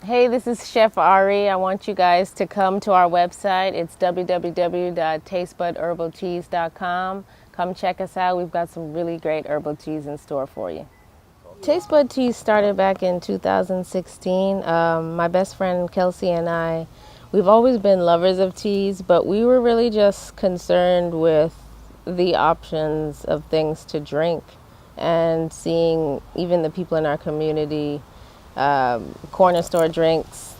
Hey, this is Chef Ari. I want you guys to come to our website. It's www.tastebudherbalteas.com. Come check us out. We've got some really great herbal teas in store for you. Tastebud Teas started back in 2016. My best friend Kelsey and I, we've always been lovers of teas, but we were really just concerned with the options of things to drink and seeing even the people in our community, corner store drinks.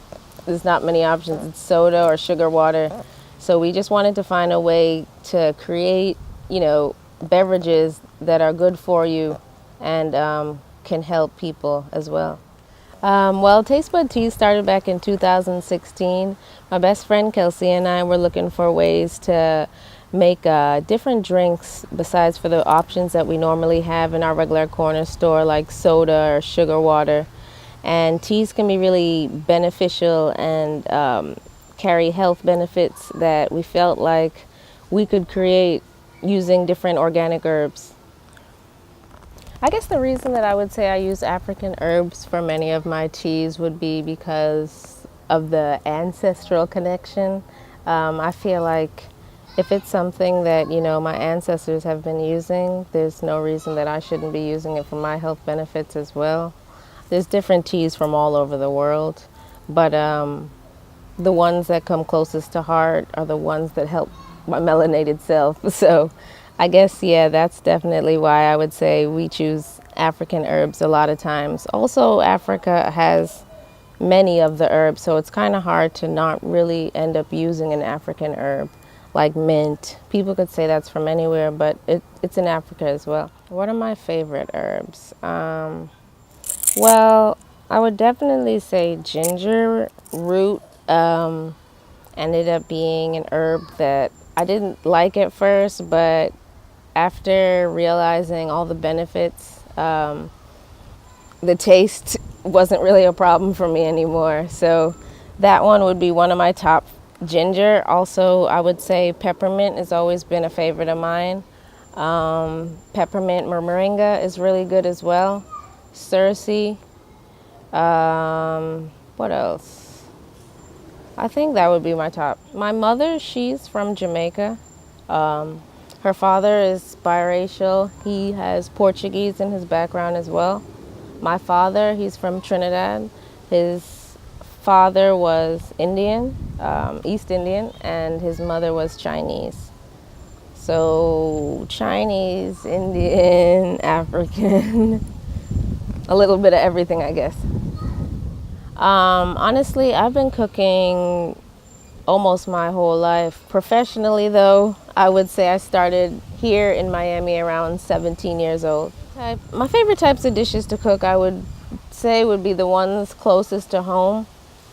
There's not many options. It's soda or sugar water. So we just wanted to find a way to create, beverages that are good for you and can help people as well. Well, Tastebud Tea started back in 2016. My best friend Kelsey and I were looking for ways to make different drinks besides for the options that we normally have in our regular corner store, like soda or sugar water. And teas can be really beneficial and carry health benefits that we felt like we could create using different organic herbs. I guess the reason that I would say I use African herbs for many of my teas would be because of the ancestral connection. I feel like if it's something that, my ancestors have been using, there's no reason that I shouldn't be using it for my health benefits as well. There's different teas from all over the world, but the ones that come closest to heart are the ones that help my melanated self. So I guess, yeah, that's definitely why I would say we choose African herbs a lot of times. Also, Africa has many of the herbs, so it's kind of hard to not really end up using an African herb like mint. People could say that's from anywhere, but it's in Africa as well. What are my favorite herbs? Well, I would definitely say ginger root ended up being an herb that I didn't like at first, but after realizing all the benefits, the taste wasn't really a problem for me anymore. So that one would be one of my top. Ginger. Also, I would say peppermint has always been a favorite of mine. Peppermint moringa is really good as well. Cerci. What else? I think that would be my top. My mother, she's from Jamaica. Her father is biracial. He has Portuguese in his background as well. My father, he's from Trinidad. His father was Indian, East Indian, and his mother was Chinese. So Chinese, Indian, African, a little bit of everything, I guess. Honestly, I've been cooking almost my whole life. Professionally, though, I would say I started here in Miami around 17 years old. My favorite types of dishes to cook, I would say, would be the ones closest to home.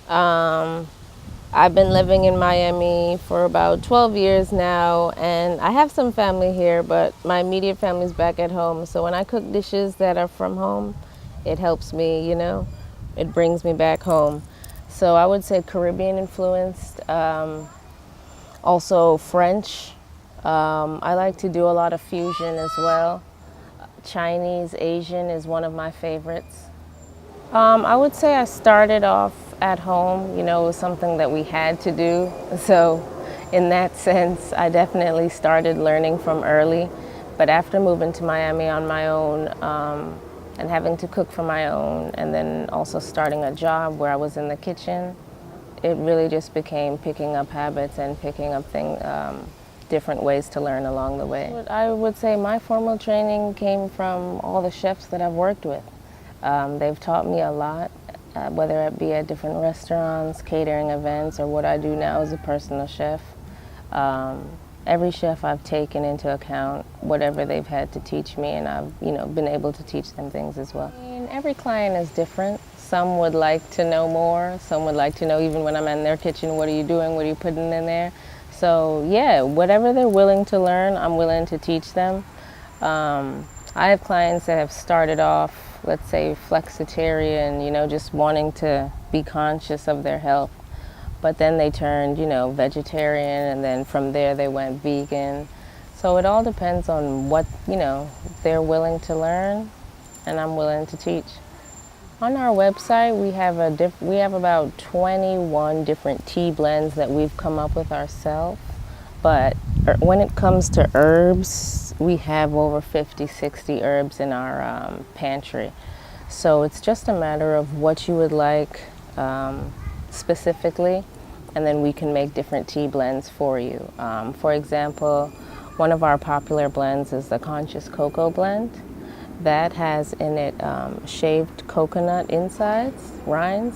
I've been living in Miami for about 12 years now, and I have some family here, but my immediate family's back at home. So when I cook dishes that are from home, it helps me, it brings me back home. So I would say Caribbean influenced, also French. I like to do a lot of fusion as well. Chinese, Asian is one of my favorites. I would say I started off at home, it was something that we had to do. So in that sense, I definitely started learning from early. But after moving to Miami on my own and having to cook for my own, and then also starting a job where I was in the kitchen, it really just became picking up habits and picking up different ways to learn along the way. I would say my formal training came from all the chefs that I've worked with. They've taught me a lot, whether it be at different restaurants, catering events, or what I do now as a personal chef. Every chef I've taken into account whatever they've had to teach me, and I've been able to teach them things as well. Every client is different. Some would like to know more. Some would like to know, even when I'm in their kitchen, what are you doing? What are you putting in there? So yeah, whatever they're willing to learn, I'm willing to teach them. I have clients that have started off, let's say, flexitarian, just wanting to be conscious of their health. But then they turned, vegetarian, and then from there they went vegan. So it all depends on what, they're willing to learn, and I'm willing to teach. On our website, we have about 21 different tea blends that we've come up with ourselves. But when it comes to herbs, we have over 50, 60 herbs in our pantry. So it's just a matter of what you would like specifically, and then we can make different tea blends for you. For example, one of our popular blends is the Conscious Cocoa blend. That has in it shaved coconut insides, rinds.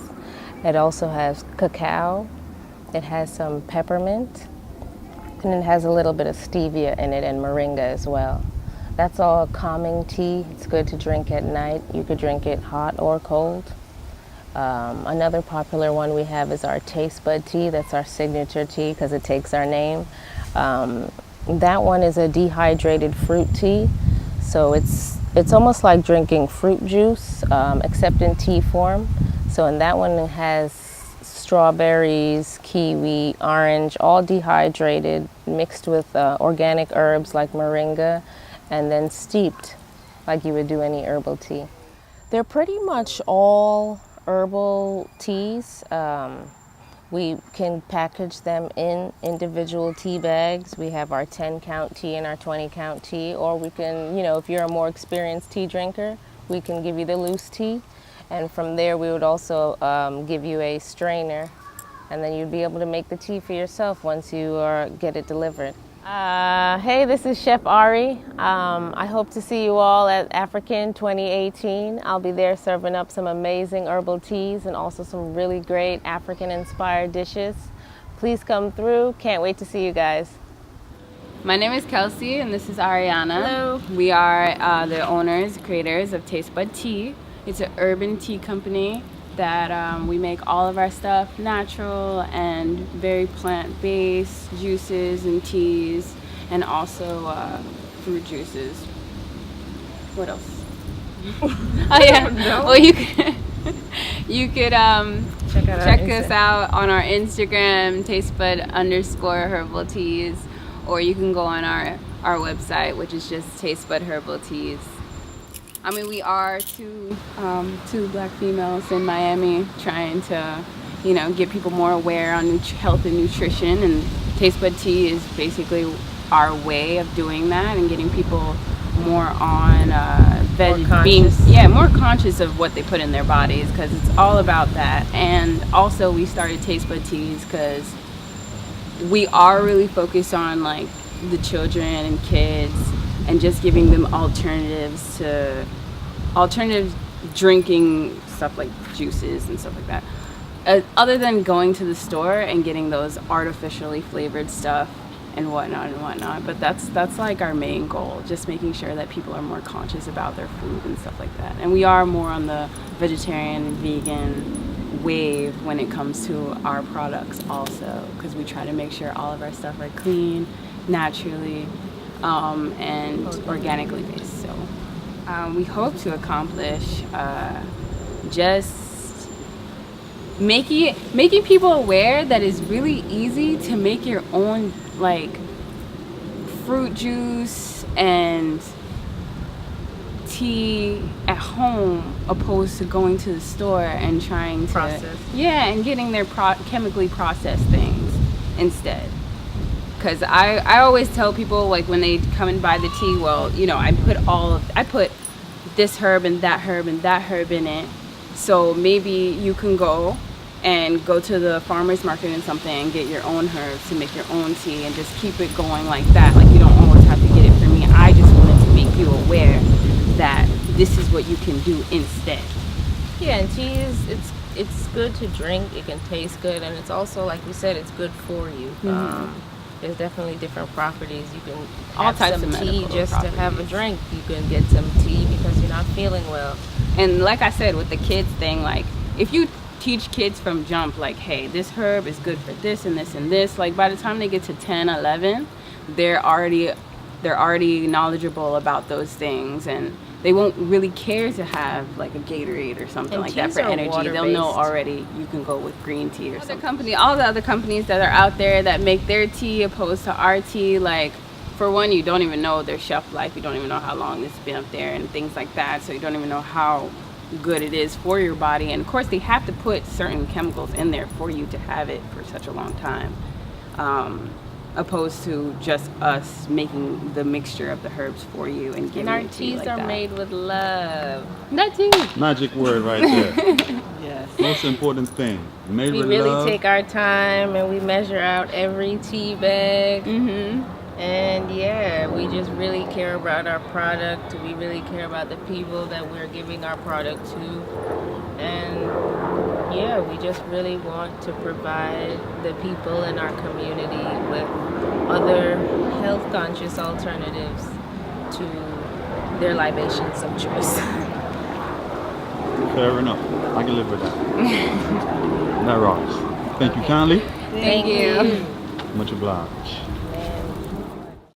It also has cacao. It has some peppermint. And it has a little bit of stevia in it and moringa as well. That's all calming tea. It's good to drink at night. You could drink it hot or cold. Another popular one we have is our Tastebud tea. That's our signature tea because it takes our name. That one is a dehydrated fruit tea. So it's almost like drinking fruit juice, except in tea form. So in that one, it has strawberries, kiwi, orange, all dehydrated, mixed with organic herbs like moringa, and then steeped like you would do any herbal tea. They're pretty much all herbal teas. We can package them in individual tea bags. We have our 10 count tea and our 20 count tea, or we can, if you're a more experienced tea drinker, we can give you the loose tea. And from there, we would also give you a strainer, and then you'd be able to make the tea for yourself once you get it delivered. Hey, this is Chef Ari. I hope to see you all at AfriKin 2018. I'll be there serving up some amazing herbal teas and also some really great African-inspired dishes. Please come through. Can't wait to see you guys. My name is Kelsey, and this is Ariana. Hello. We are the owners, creators of Tastebud Tea. It's an urban tea company that we make all of our stuff natural and very plant-based juices and teas, and also fruit juices. What else? Oh yeah. Well, you could check us out on our Instagram, Tastebud_herbal teas, or you can go on our website, which is just Tastebud Herbal Teas. I mean, we are two black females in Miami trying to, get people more aware on health and nutrition, and Tastebud Tea is basically our way of doing that and getting people more on more conscious of what they put in their bodies, because it's all about that. And also, we started Tastebud Teas because we are really focused on like the children and kids, and just giving them alternative drinking stuff like juices and stuff like that, other than going to the store and getting those artificially flavored stuff and whatnot. But that's like our main goal, just making sure that people are more conscious about their food and stuff like that. And we are more on the vegetarian and vegan wave when it comes to our products also, because we try to make sure all of our stuff are clean, naturally, and organically based. So we hope to accomplish just making people aware that it's really easy to make your own like fruit juice and tea at home, opposed to going to the store and trying to and getting their chemically processed things instead. Because I always tell people, like, when they come and buy the tea, well, I put this herb and that herb and that herb in it. So maybe you can go to the farmer's market and something and get your own herbs to make your own tea, and just keep it going like that. Like, you don't always have to get it from me. I just wanted to make you aware that this is what you can do instead. Yeah, and tea it's good to drink. It can taste good, and it's also, like you said, it's good for you. There's definitely different properties. You can have some tea just to have a drink. You can get some tea because you're not feeling well. And like I said, with the kids thing, like, if you teach kids from jump, like, hey, this herb is good for this and this and this, like, by the time they get to 10, 11, they're already knowledgeable about those things, and they won't really care to have like a Gatorade or something like that for energy. They'll know already you can go with green tea or something. All the other companies that are out there that make their tea opposed to our tea, like, for one, you don't even know their shelf life. You don't even know how long it's been up there and things like that. So you don't even know how good it is for your body. And of course, they have to put certain chemicals in there for you to have it for such a long time. Opposed to just us making the mixture of the herbs for you and giving And our it to you teas like are that. made with love. That too. Magic word right there. Yes. Most important thing. Made We with really love. take our time and we measure out every tea bag. And yeah, we just really care about our product. We really care about the people that we're giving our product to. And yeah, we just really want to provide the people in our community with other health conscious alternatives to their libations of choice. Fair enough. I can live with that. That rocks. Thank you kindly. Thank you. Much obliged.